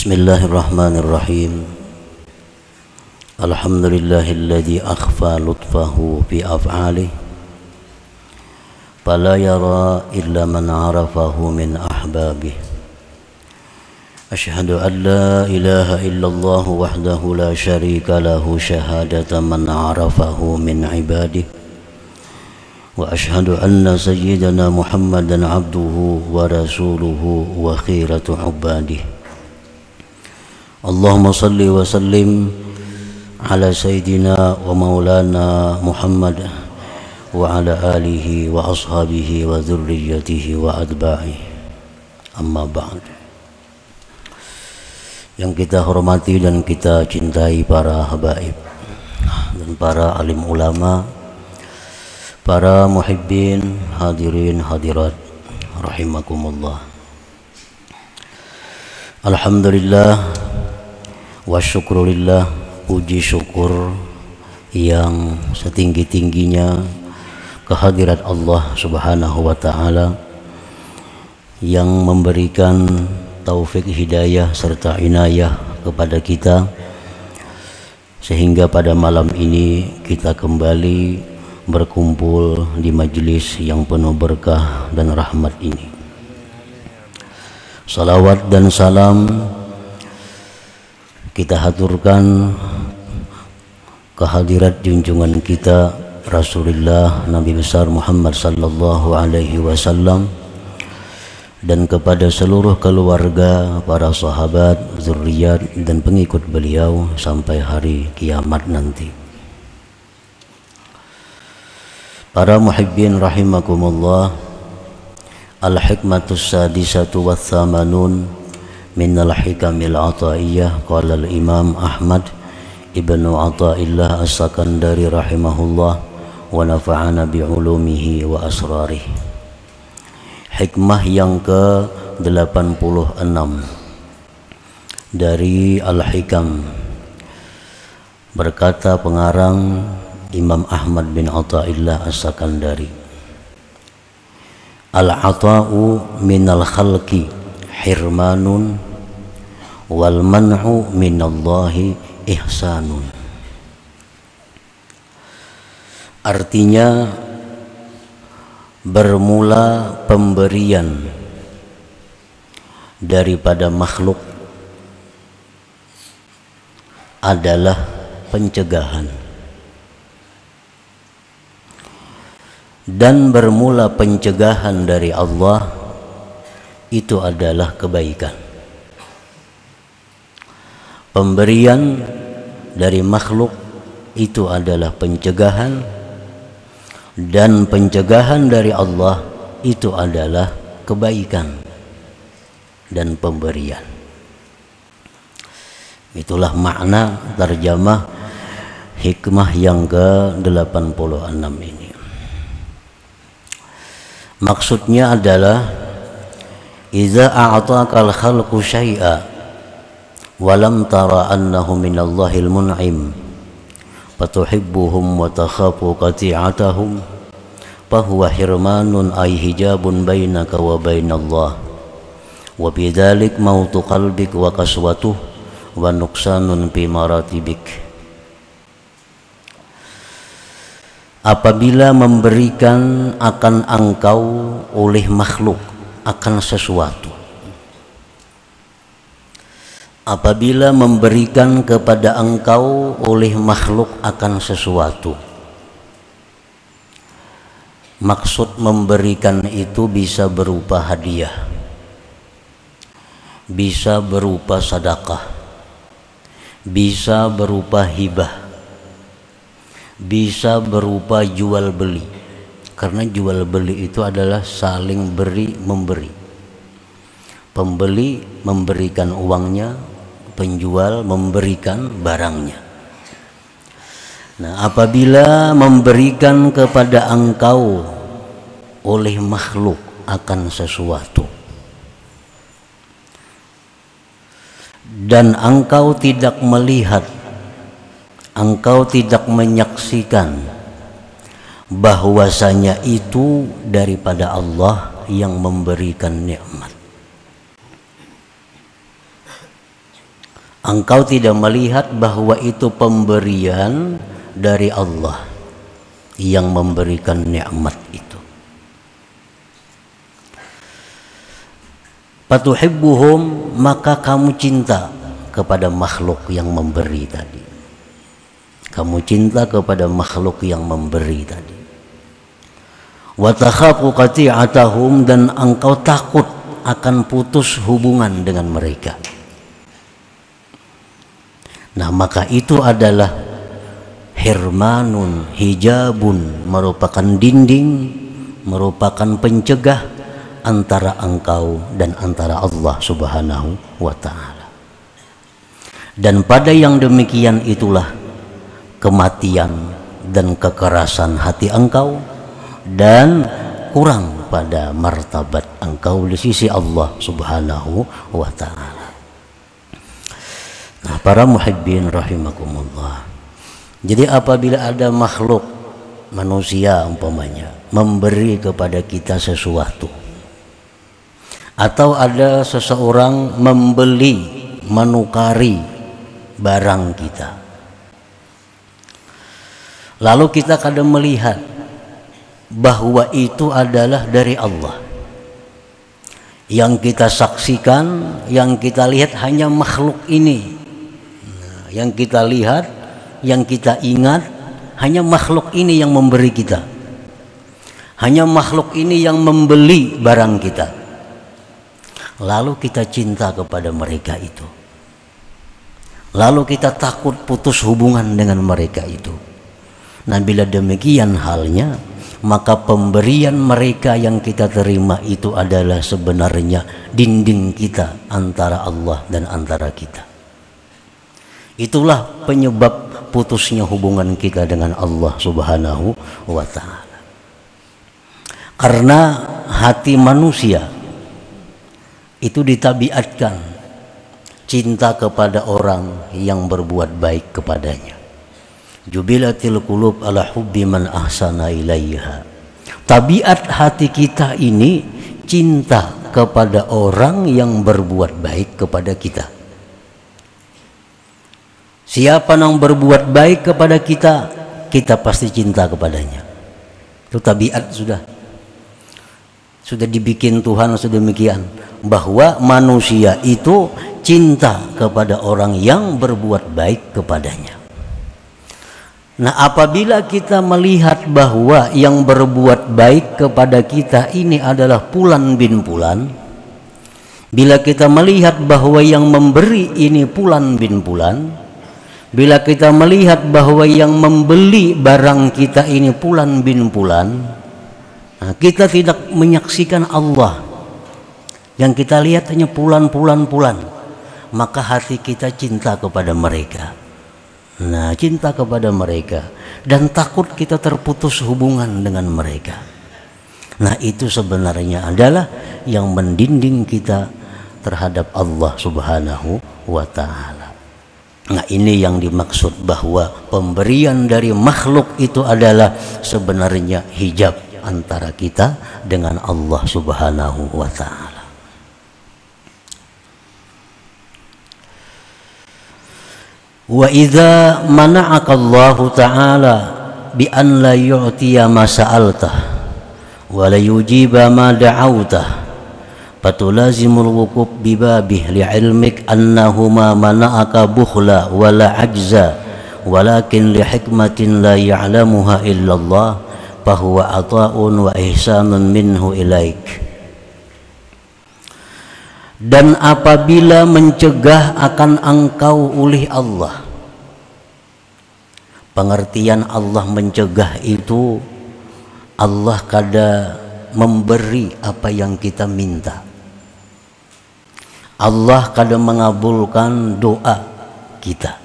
Bismillahirrahmanirrahim. Alhamdulillahilladzi akhfa lutfahu fi af'alih fala yara illa man arafahu min ahbabih. Asyhadu an la ilaha illallah wahdahu la syarika lahu syahadatan man arafahu min ibadih. Wa asyhadu anna sayyidana Muhammadan abduhu wa rasuluhu wa khiratu ubadih. Allahumma salli wa sallim ala sayyidina wa maulana Muhammad wa ala alihi wa ashabihi wa dhurriyyatihi wa adba'ihi. Amma ba'd. Yang kita hormati dan kita cintai para habaib dan para alim ulama, para muhibbin, hadirin hadirat rahimakumullah. Alhamdulillah wa syukurillah, puji syukur yang setinggi-tingginya kehadirat Allah Subhanahu wa ta'ala yang memberikan taufik hidayah serta inayah kepada kita sehingga pada malam ini kita kembali berkumpul di majelis yang penuh berkah dan rahmat ini. Salawat dan salam kita haturkan kehadirat junjungan kita Rasulullah Nabi besar Muhammad sallallahu alaihi wasallam dan kepada seluruh keluarga, para sahabat, zuriat dan pengikut beliau sampai hari kiamat nanti. Para muhibbin rahimakumullah, al-hikmatus sadisatu wa thamanun minal hikamil ataiyah, qala al-imam Ahmad ibnu Athaillah as-Sakandari rahimahullah wa nafa'ana bi'ulumihi wa asrarih. Hikmah yang ke-86 dari Al-Hikam. Berkata pengarang Imam Ahmad bin Athaillah as-Sakandari, al-ata'u minal khalqi hirmanun wal man'u minallahi ihsanun. Artinya bermula pemberian daripada makhluk adalah pencegahan, dan bermula pencegahan dari Allah itu adalah kebaikan. Pemberian dari makhluk itu adalah pencegahan, dan pencegahan dari Allah itu adalah kebaikan dan pemberian. Itulah makna terjemah hikmah yang ke-86 ini. Maksudnya adalah iza a'taqal khalqu syai'a wa lam tara annahu minallahil mun'im fatuhibbuhum wa takhafu qati'atahum fahuwa hirmanun ay hijabun bainaka wa bainallah wa bidzalik mautu qalbik wa kaswatuh wa nuqsanun fi maratibik. Apabila memberikan akan engkau oleh makhluk akan sesuatu, apabila memberikan kepada engkau oleh makhluk akan sesuatu, maksud memberikan itu bisa berupa hadiah, bisa berupa sedekah, bisa berupa hibah, bisa berupa jual beli. Karena jual beli itu adalah saling beri memberi. Pembeli memberikan uangnya, penjual memberikan barangnya. Nah, apabila memberikan kepada engkau oleh makhluk akan sesuatu dan engkau tidak melihat, engkau tidak menyaksikan bahwasanya itu daripada Allah yang memberikan nikmat. engkau tidak melihat bahwa itu pemberian dari Allah yang memberikan nikmat itu. Fatuhibbuhum, maka kamu cinta kepada makhluk yang memberi tadi. Kamu cinta kepada makhluk yang memberi tadi. Wa takhafu qati'atahum, dan engkau takut akan putus hubungan dengan mereka. Nah, maka itu adalah hirmanun, hijabun, merupakan dinding, merupakan pencegah antara engkau dan antara Allah Subhanahu wa ta'ala. Dan pada yang demikian itulah kematian dan kekerasan hati engkau dan kurang pada martabat engkau di sisi Allah Subhanahu wa ta'ala. Nah, para muhibbin rahimakumullah. Jadi apabila ada makhluk manusia umpamanya memberi kepada kita sesuatu, atau ada seseorang membeli, menukari barang kita, lalu kita kadang melihat bahwa itu adalah dari Allah. Yang kita saksikan, yang kita lihat hanya makhluk ini. Yang kita lihat, yang kita ingat, hanya makhluk ini yang memberi kita. Hanya makhluk ini yang membeli barang kita. Lalu kita cinta kepada mereka itu. Lalu kita takut putus hubungan dengan mereka itu. Nah, bila demikian halnya, maka pemberian mereka yang kita terima itu adalah sebenarnya dinding kita antara Allah dan antara kita. Itulah penyebab putusnya hubungan kita dengan Allah Subhanahu wa ta'ala. Karena hati manusia itu ditabiatkan cinta kepada orang yang berbuat baik kepadanya. Jubilatil qulub ala hubbi man ahsana ilaiha. Tabiat hati kita ini cinta kepada orang yang berbuat baik kepada kita. Siapa yang berbuat baik kepada kita, kita pasti cinta kepadanya. Itu tabiat sudah dibikin Tuhan sedemikian bahwa manusia itu cinta kepada orang yang berbuat baik kepadanya. Nah, apabila kita melihat bahwa yang berbuat baik kepada kita ini adalah Fulan bin Fulan, bila kita melihat bahwa yang memberi ini Fulan bin Fulan, bila kita melihat bahwa yang membeli barang kita ini Fulan bin Fulan, nah, kita tidak menyaksikan Allah. Yang kita lihat hanya Fulan, maka hati kita cinta kepada mereka. Nah, cinta kepada mereka dan takut kita terputus hubungan dengan mereka. Nah, itu sebenarnya adalah yang mendinding kita terhadap Allah Subhanahu wa ta'ala. Nah, ini yang dimaksud bahwa pemberian dari makhluk itu adalah sebenarnya hijab antara kita dengan Allah Subhanahu wa ta'ala. Wa idza mana'aka Allah ta'ala bi an la yu'tiya ma sa'altah wa la yujiba ma da'awtah fatulazimul wuquf bibabih li'ilmik annahuma mana'aka bukhla wala ajza walakin lihikmatin la ya'lamuha illallah fahuwa ata'un wa ihsanun minhu ilaik. Dan apabila mencegah akan engkau oleh Allah, pengertian Allah mencegah itu Allah kada memberi apa yang kita minta. Allah kadang mengabulkan doa kita.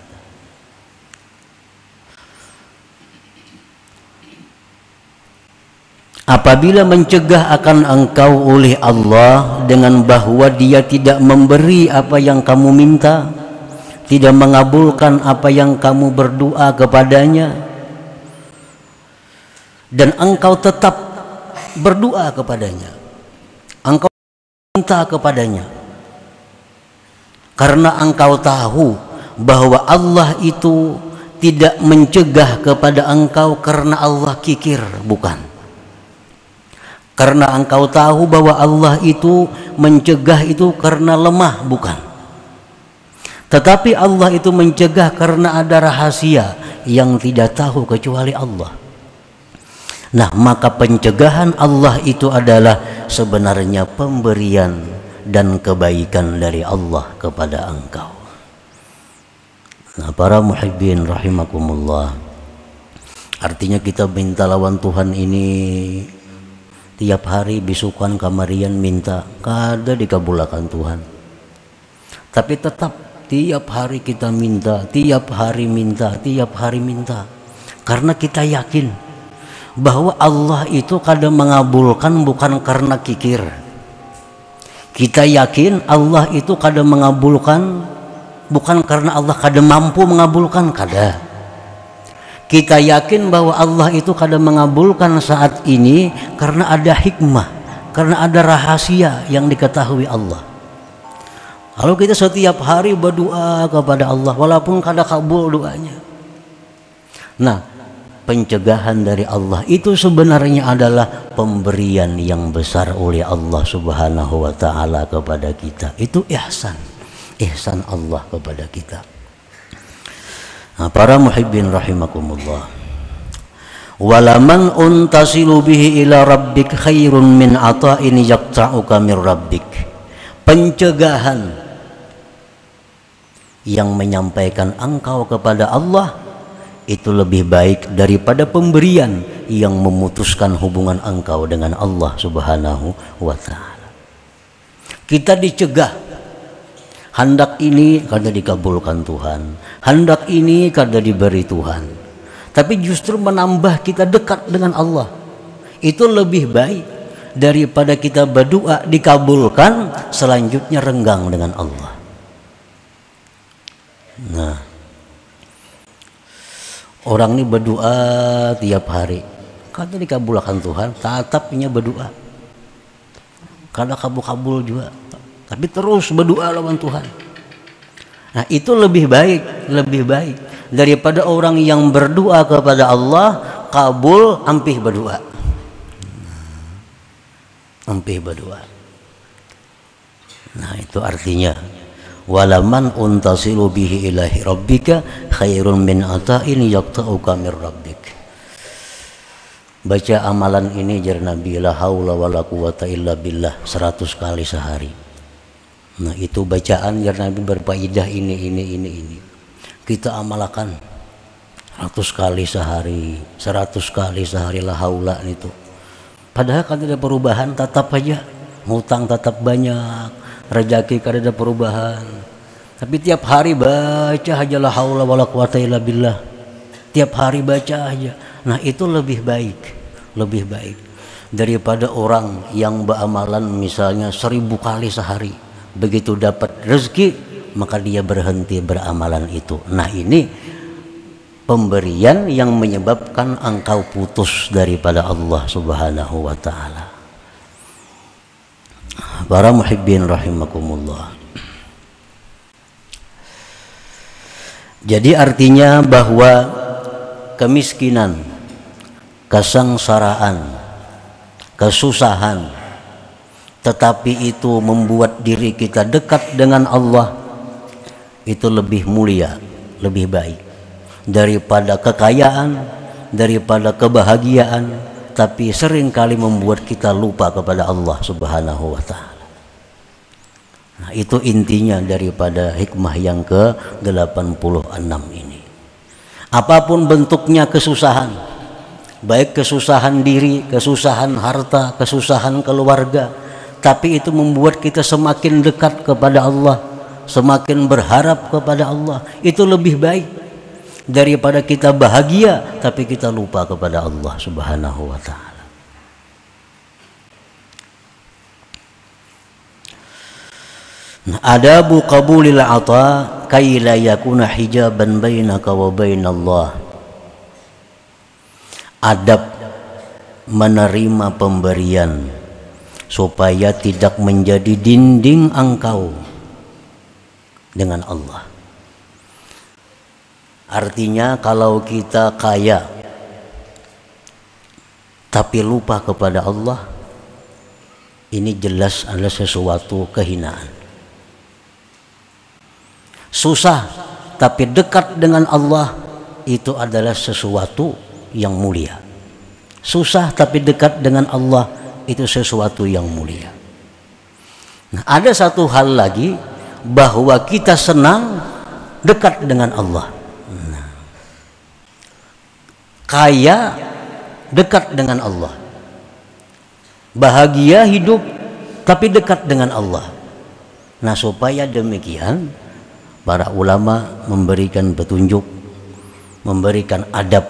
Apabila mencegah akan engkau oleh Allah dengan bahwa Dia tidak memberi apa yang kamu minta, tidak mengabulkan apa yang kamu berdoa kepadanya, dan engkau tetap berdoa kepadanya, engkau minta kepadanya, karena engkau tahu bahwa Allah itu tidak mencegah kepada engkau karena Allah kikir, bukan. Karena engkau tahu bahwa Allah itu mencegah itu karena lemah, bukan. Tetapi Allah itu mencegah karena ada rahasia yang tidak tahu kecuali Allah. Nah, maka pencegahan Allah itu adalah sebenarnya pemberian dan kebaikan dari Allah kepada engkau. Nah, para muhibbin rahimakumullah, artinya kita minta lawan Tuhan ini tiap hari bisukan kamarian minta, kada dikabulkan Tuhan. Tapi tetap tiap hari kita minta, tiap hari minta, tiap hari minta. Karena kita yakin bahwa Allah itu kadang mengabulkan bukan karena kikir. Kita yakin Allah itu kadang mengabulkan bukan karena Allah kadang mampu mengabulkan, kada. Kita yakin bahwa Allah itu kadang mengabulkan saat ini karena ada hikmah, karena ada rahasia yang diketahui Allah. Kalau kita setiap hari berdoa kepada Allah walaupun kada kabul doanya. Nah, pencegahan dari Allah itu sebenarnya adalah pemberian yang besar oleh Allah Subhanahu wa ta'ala kepada kita. Itu ihsan Allah kepada kita. Nah, para muhibbin rahimakumullah, walaman untasilu bihi ila rabbik khairun min ata'in yaqta'uka min rabbik. Pencegahan yang menyampaikan engkau kepada Allah itu lebih baik daripada pemberian yang memutuskan hubungan engkau dengan Allah Subhanahu wa ta'ala. Kita dicegah, hendak ini kada dikabulkan Tuhan, hendak ini kada diberi Tuhan, tapi justru menambah kita dekat dengan Allah. Itu lebih baik daripada kita berdoa dikabulkan selanjutnya renggang dengan Allah. Nah, orang ini berdoa tiap hari, kada dikabulkan Tuhan, tetapnya berdoa, kada kabul-kabul juga, tapi terus berdoa lawan Tuhan. Nah, itu lebih baik daripada orang yang berdoa kepada Allah kabul ampih berdoa. Nah, itu artinya walaman untasilu bihi ilahi rabbika khairun min ata'in yaqta'uka min rabbik. Baca amalan ini jar Nabi, la haula wala quwata illa billah 100 kali sehari. Nah, itu bacaan jar Nabi berfaedah ini. Kita amalkan 100 kali sehari, 100 kali sehari la haula itu. Padahal kan ada perubahan, tetap aja ngutang tetap banyak, rezeki kada ada perubahan. Tapi tiap hari baca aja la haula wala quwata illa billah. Tiap hari baca aja. Nah, itu lebih baik daripada orang yang beramalan misalnya 1000 kali sehari. Begitu dapat rezeki maka dia berhenti beramalan itu. Nah, ini pemberian yang menyebabkan engkau putus daripada Allah Subhanahu wa ta'ala. Para muhibbin rahimakumullah, jadi artinya bahwa kemiskinan, kesengsaraan, kesusahan, tetapi itu membuat diri kita dekat dengan Allah, itu lebih mulia, lebih baik daripada kekayaan, daripada kebahagiaan, tapi seringkali membuat kita lupa kepada Allah Subhanahu wa ta'ala. Nah, itu intinya daripada hikmah yang ke-86 ini. Apapun bentuknya kesusahan, baik kesusahan diri, kesusahan harta, kesusahan keluarga, tapi itu membuat kita semakin dekat kepada Allah, semakin berharap kepada Allah. Itu lebih baik daripada kita bahagia tapi kita lupa kepada Allah Subhanahu wa ta'ala. Nah, adabu qabulil ata kay la yakuna hijaban bainaka wa bainallah. Adab menerima pemberian supaya tidak menjadi dinding engkau dengan Allah. Artinya kalau kita kaya tapi lupa kepada Allah, ini jelas adalah sesuatu kehinaan. Susah tapi dekat dengan Allah, itu adalah sesuatu yang mulia. Susah tapi dekat dengan Allah, itu sesuatu yang mulia. Nah, ada satu hal lagi, bahwa kita senang dekat dengan Allah. Nah, kaya dekat dengan Allah, bahagia hidup tapi dekat dengan Allah. Nah, supaya demikian para ulama memberikan petunjuk, memberikan adab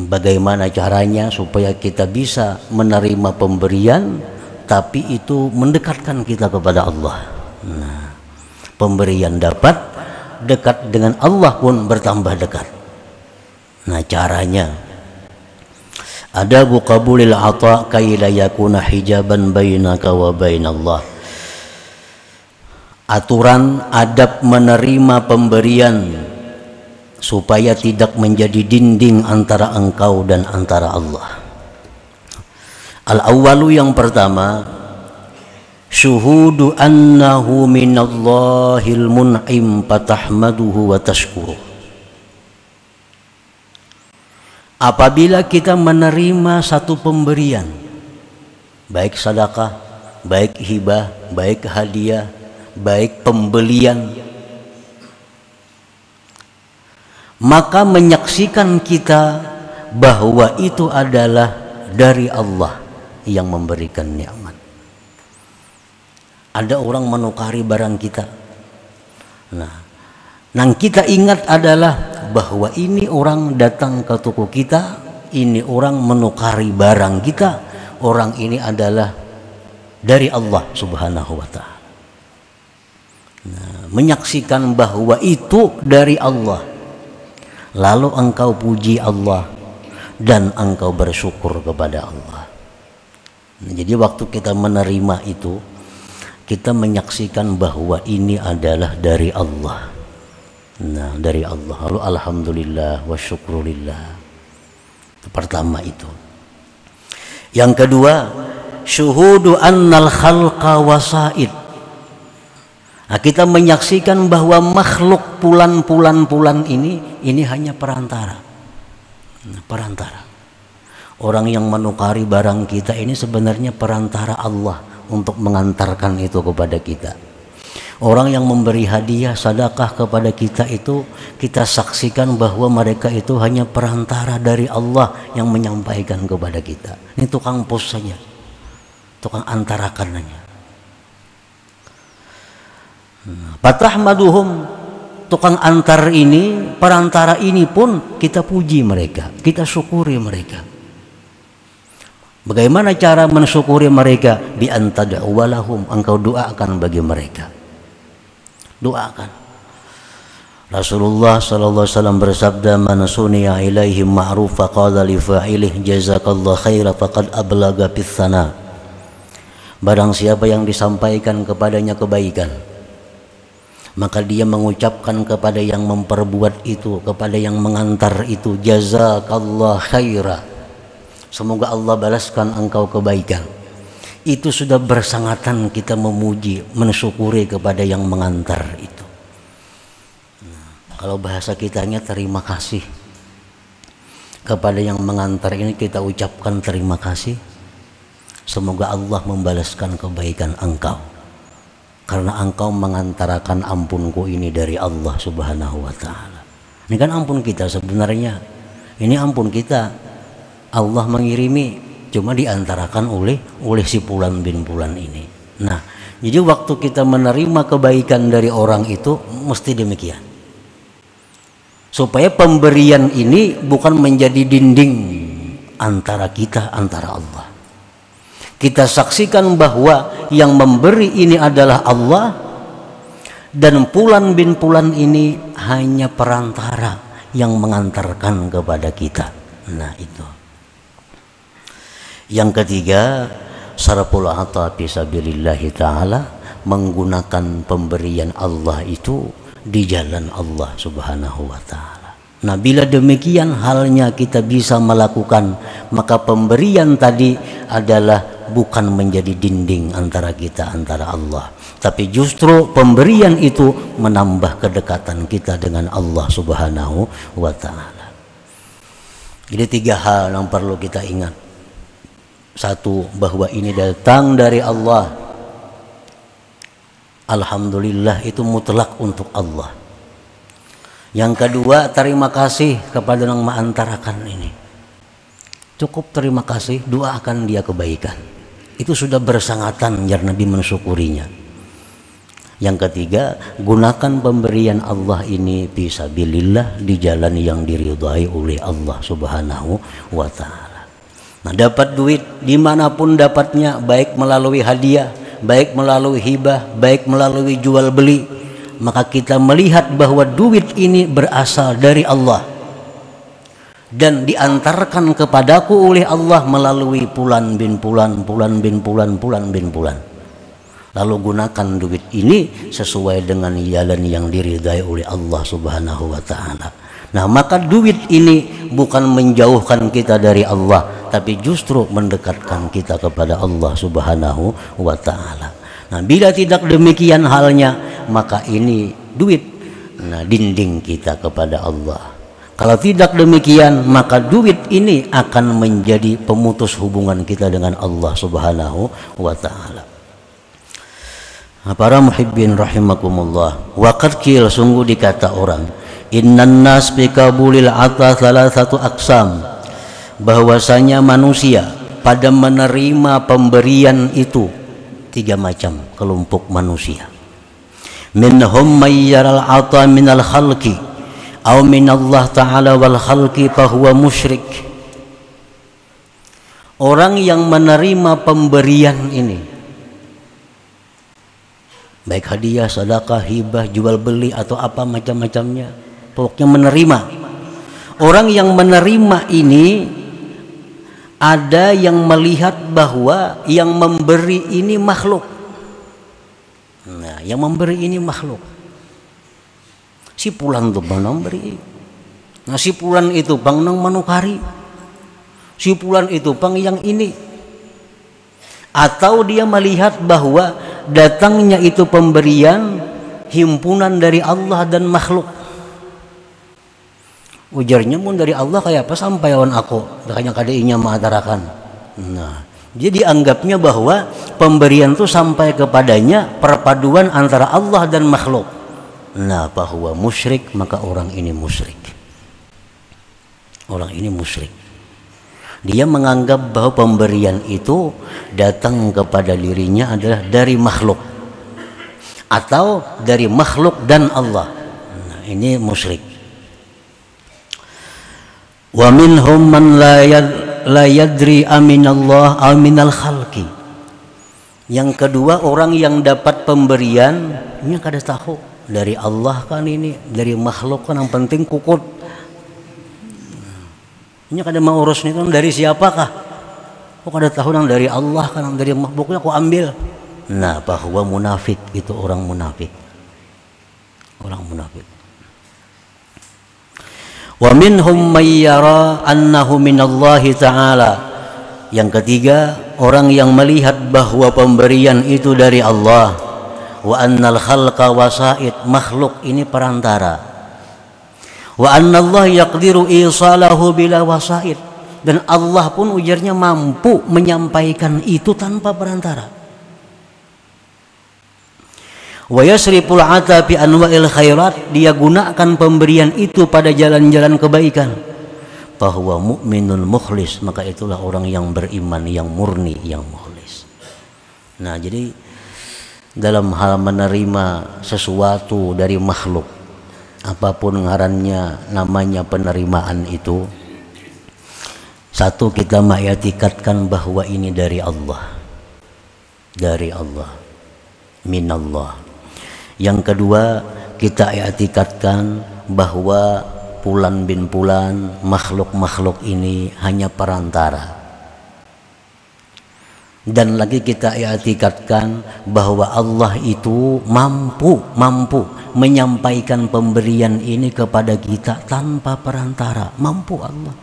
bagaimana caranya supaya kita bisa menerima pemberian tapi itu mendekatkan kita kepada Allah. Nah, pemberian dapat, dekat dengan Allah pun bertambah dekat. Nah, caranya adabu qabulil ata kay la yakuna hijaban bainaka wa bainallah. Aturan adab menerima pemberian supaya tidak menjadi dinding antara engkau dan antara Allah. Al-awwalu, yang pertama, syuhudu annahu minallahil mun'im fatahmaduhu wa tashkuruh. Apabila kita menerima satu pemberian, baik sedekah, baik hibah, baik hadiah, baik pembelian, maka menyaksikan kita bahwa itu adalah dari Allah yang memberikan nikmat. Ada orang menukari barang kita. Nah, yang kita ingat adalah bahwa ini orang datang ke toko kita, ini orang menukari barang kita, orang ini adalah dari Allah Subhanahu wa Ta'ala. Nah, menyaksikan bahwa itu dari Allah, lalu engkau puji Allah dan engkau bersyukur kepada Allah. Nah, jadi waktu kita menerima itu, kita menyaksikan bahwa ini adalah dari Allah. Nah, dari Allah, lalu alhamdulillah wa syukrulillah. Itu pertama itu. Yang kedua, syuhudu annal khalqa wasaid. Nah, kita menyaksikan bahwa makhluk pulan ini hanya perantara. Nah, perantara. Orang yang menukari barang kita ini sebenarnya perantara Allah untuk mengantarkan itu kepada kita. Orang yang memberi hadiah, sedekah kepada kita itu, kita saksikan bahwa mereka itu hanya perantara dari Allah yang menyampaikan kepada kita. Ini tukang pos saja, tukang antarakan saja. Fatahmaduhum, tukang antar ini, perantara ini pun kita puji mereka, kita syukuri mereka. Bagaimana cara mensyukuri mereka? Bi antad'u walahum, engkau doakan bagi mereka. Doakan. Rasulullah sallallahu alaihi wasallam bersabda, man suniya ilaihi ma'ruf faqala li fa'ilih jazakallahu khaira faqad ablaga bis sana. Barang siapa yang disampaikan kepadanya kebaikan, maka dia mengucapkan kepada yang memperbuat itu, kepada yang mengantar itu, jazakallah khaira, semoga Allah balaskan engkau kebaikan. Itu sudah bersangatan kita memuji, mensyukuri kepada yang mengantar itu. Nah, kalau bahasa kitanya terima kasih kepada yang mengantar ini, kita ucapkan terima kasih, semoga Allah membalaskan kebaikan engkau, karena engkau mengantarakan ampunku ini dari Allah Subhanahu wa Ta'ala. Ini kan ampun kita sebenarnya, ini ampun kita, Allah mengirimi, cuma diantarakan oleh si Fulan bin Fulan ini. Nah, jadi waktu kita menerima kebaikan dari orang itu mesti demikian, supaya pemberian ini bukan menjadi dinding antara kita, antara Allah. Kita saksikan bahwa yang memberi ini adalah Allah, dan Fulan bin Fulan ini hanya perantara yang mengantarkan kepada kita. Nah, itu. Yang ketiga, sarful ata fi sabilillah ta'ala, menggunakan pemberian Allah itu di jalan Allah Subhanahu wa ta'ala. Nah, bila demikian halnya kita bisa melakukan, maka pemberian tadi adalah bukan menjadi dinding antara kita antara Allah, tapi justru pemberian itu menambah kedekatan kita dengan Allah Subhanahu wa ta'ala. Jadi 3 hal yang perlu kita ingat. 1, bahwa ini datang dari Allah. Alhamdulillah, itu mutlak untuk Allah. Yang kedua, terima kasih kepada yang mengantarakan ini. Cukup terima kasih, doakan dia kebaikan. Itu sudah bersangatan biar Nabi mensyukurinya. Yang ketiga, gunakan pemberian Allah ini fisabilillah, di jalan yang diridhai oleh Allah Subhanahu wa ta'ala. Nah, dapat duit dimanapun dapatnya, baik melalui hadiah, baik melalui hibah, baik melalui jual beli, maka kita melihat bahwa duit ini berasal dari Allah dan diantarkan kepadaku oleh Allah melalui Fulan bin Fulan, Fulan bin Fulan, Fulan bin Fulan. Lalu gunakan duit ini sesuai dengan jalan yang diridhai oleh Allah Subhanahu wa ta'ala. Nah, maka duit ini bukan menjauhkan kita dari Allah, tapi justru mendekatkan kita kepada Allah Subhanahu wa ta'ala. Nah, bila tidak demikian halnya, maka ini duit, nah, dinding kita kepada Allah. Kalau tidak demikian, maka duit ini akan menjadi pemutus hubungan kita dengan Allah Subhanahu wa ta'ala. Nah, para muhibbin rahimakumullah, waqad qil, sungguh dikata orang, innan nas bi qabulil ata thalathatu aqsam, bahwasanya manusia pada menerima pemberian itu 3 macam kelompok manusia. Minhum mayyaral ata minal khalqi aw minallah ta'ala wal khalqi fahuwa musyrik. Orang yang menerima pemberian ini, baik hadiah, sedekah, hibah, jual beli atau apa macam-macamnya, pokoknya menerima. Orang yang menerima ini, ada yang melihat bahwa yang memberi ini makhluk. Nah, yang memberi ini makhluk. Si Fulan tuh bang nang beri. Nah, si Fulan itu bang nang manukari. Si Fulan itu bang yang ini. Atau dia melihat bahwa datangnya itu pemberian himpunan dari Allah dan makhluk. Ujarnya pun dari Allah kayak apa sampai lawan aku, makanya kadainya mengantarakan. Nah, jadi anggapnya bahwa pemberian itu sampai kepadanya perpaduan antara Allah dan makhluk. Nah, bahwa musyrik, maka orang ini musyrik. Orang ini musyrik. Dia menganggap bahwa pemberian itu datang kepada dirinya adalah dari makhluk atau dari makhluk dan Allah. Nah, ini musyrik. Wa minhum man la yadri aminallah aminal khalqi. Yang kedua, orang yang dapat pemberian ini kada tahu dari Allah kan, ini dari makhluk kan, yang penting kukut. Ini kada mau urus nih kan dari siapakah? Kok kada tahu nang dari Allah kan, nang dari makhluknya aku ambil. Nah, bahwa munafik itu orang munafik. Orang munafik. Wa minhum may yara annahu minallahi ta'ala. Yang ketiga, orang yang melihat bahwa pemberian itu dari Allah. Wa annal khalqa wasaid, makhluk ini perantara. Wa annallaha yaqdiru isalahu bila wasaid, dan Allah pun ujarnya mampu menyampaikan itu tanpa perantara. Wa yasriful ata bi anwa'il khairat, dia gunakan pemberian itu pada jalan-jalan kebaikan. Bahwa mukminun mukhlis, maka itulah orang yang beriman, yang murni, yang mukhlis. Nah, jadi dalam hal menerima sesuatu dari makhluk, apapun ngarannya, namanya penerimaan itu, satu, kita mengitikadkan bahwa ini dari Allah, dari Allah, minallah. Yang kedua, kita i'tikadkan bahwa Fulan bin Fulan, makhluk-makhluk ini hanya perantara. Dan lagi kita i'tikadkan bahwa Allah itu mampu menyampaikan pemberian ini kepada kita tanpa perantara. Mampu Allah.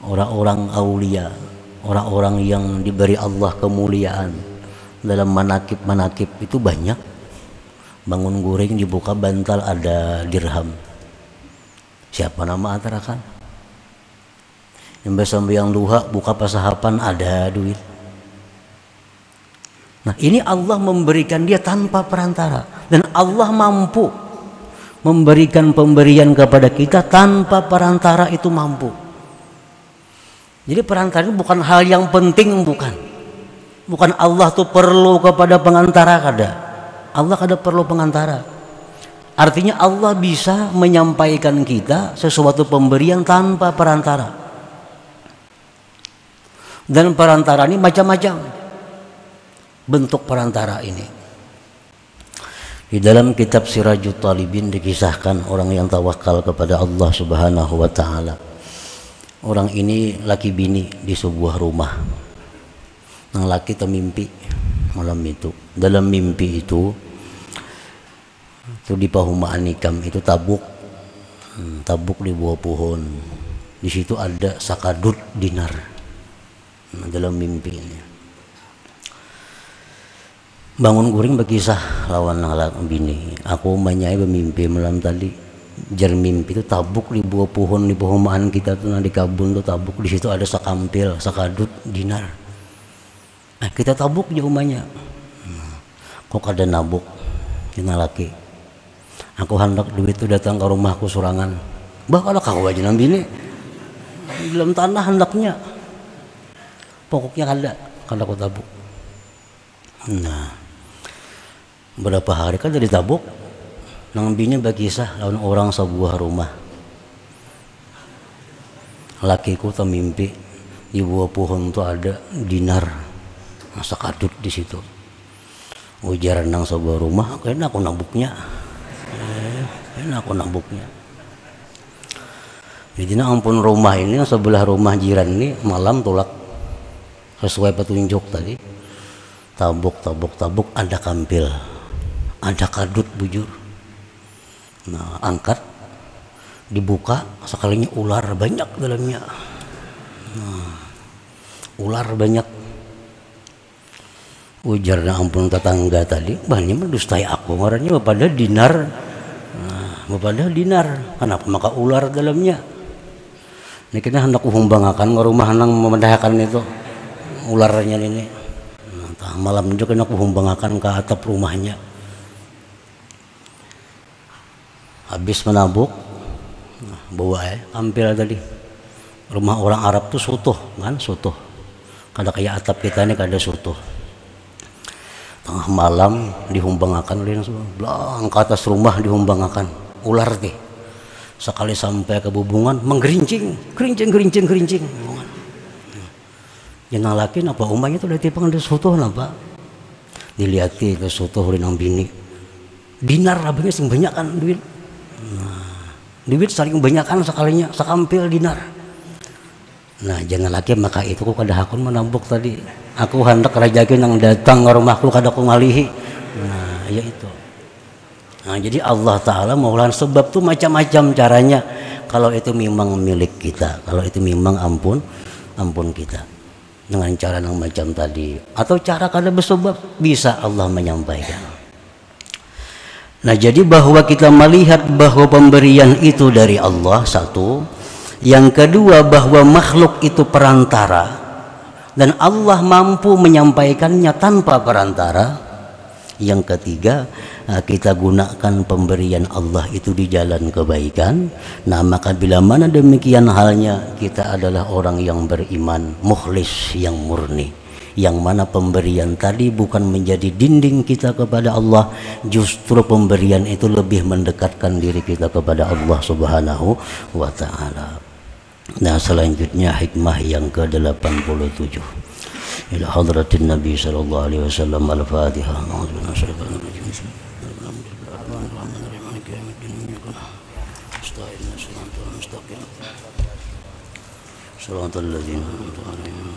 Orang-orang aulia, orang-orang yang diberi Allah kemuliaan dalam manakib itu banyak. Bangun guring dibuka bantal ada dirham. Siapa nama atarakan? Yang sembahyang duha buka pasahapan ada duit. Nah, ini Allah memberikan dia tanpa perantara, dan Allah mampu memberikan pemberian kepada kita tanpa perantara, itu mampu. Jadi perantara itu bukan hal yang penting, bukan Allah tuh perlu kepada pengantara, kada. Allah kada perlu pengantara. Artinya Allah bisa menyampaikan kita sesuatu pemberian tanpa perantara. Dan perantara ini macam-macam bentuk perantara ini. Di dalam kitab Sirajut Talibin dikisahkan orang yang tawakal kepada Allah Subhanahu wa taala. Orang ini laki bini di sebuah rumah. Nang laki termimpi malam itu. Dalam mimpi itu di Pahumaan Nikam itu tabuk di bawah pohon. Di situ ada sakadut dinar. Dalam mimpi ini bangun guring berkisah lawan nalak bini, aku manyai bermimpi malam tadi. Jar mimpi itu tabuk di bawah pohon di Pahumaan kita tuh, di kabun tuh tabuk, di situ ada sakampil sakadut dinar. Kita tabuk jauh umanya. Kok ada nabuk kita laki, aku hendak duit itu datang ke rumahku surangan. Bah kalau kau aja bini dalam tanah hendaknya pokoknya kada aku tabuk. Nah, berapa hari kan dari tabuk, nang bini berkisah lawan orang sebuah rumah. Lakiku termimpi di bawah pohon tuh ada dinar, masa kadut di situ. Ujaran nang sebuah rumah, kayaknya aku nabuknya. Jadi ampun rumah ini sebelah rumah jiran ini malam tolak. Sesuai petunjuk tadi, tabuk ada kampil, ada kadut bujur. Nah, angkat, dibuka, sekalinya ular banyak dalamnya. Nah, ular banyak. Ujarnya ampun tetangga tadi, banyak mendustai aku, marahnya pada dinar. Nah, pada dinar, kenapa maka ular dalamnya? Ini kita hendak humbangakan ke rumah nang memedahkan itu ularnya ini. Nah, malam juga kena kuhumbangakan ke atap rumahnya. Habis menabuk, bawa kampil tadi. Rumah orang Arab tuh sutuh kan, sutuh. Kada kayak atap kita ini kada sutuh. Tengah malam dihumbangakan oleh belang ke atas rumah dihumbangakan ular teh. Sekali sampai ke bubungan menggerincing, gerincing. Yang laki napa umanya tuh dari tipang ada soto napa diliati ke soto oleh nang bini dinar abangnya sing banyak kan duit. Nah, duit saling banyak kan sekalinya sakampil dinar. Nah, jangan laki maka itu ku kada hakun menambuk tadi, aku hendak rajakin yang datang ke rumahku kada ku ngalihi. Nah, ya itu. Nah, jadi Allah Ta'ala maulan sebab tuh macam-macam caranya. Kalau itu memang milik kita, kalau itu memang ampun kita dengan cara yang macam tadi, atau cara kada bersebab bisa Allah menyampaikan. Nah, jadi bahwa kita melihat bahwa pemberian itu dari Allah satu, yang kedua bahwa makhluk itu perantara dan Allah mampu menyampaikannya tanpa perantara. Yang ketiga, kita gunakan pemberian Allah itu di jalan kebaikan. Nah, maka bila mana demikian halnya, kita adalah orang yang beriman, mukhlis, yang murni, yang mana pemberian tadi bukan menjadi dinding kita kepada Allah, justru pemberian itu lebih mendekatkan diri kita kepada Allah Subhanahu wa ta'ala. Nah, selanjutnya hikmah yang ke-87 ila hadratin Nabi sallallahu alaihi wasallam. Al-Fatihah. صراط الذين أنعمت عليهم.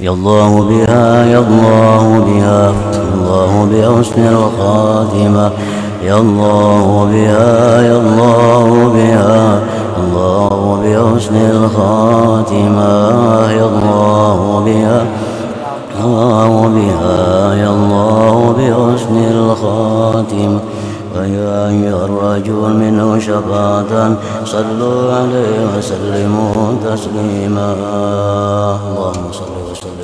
يا الله بها يا الله بها الله بحسن الخاتمة. يا الله بها يا الله بها الله بحسن الخاتمة. يا الله بها الله بها يا الله بحسن الخاتمة. ويا أيها الرجل منه شفاعة صلوا عليه وسلموا تسليما. اللهم صل وسلم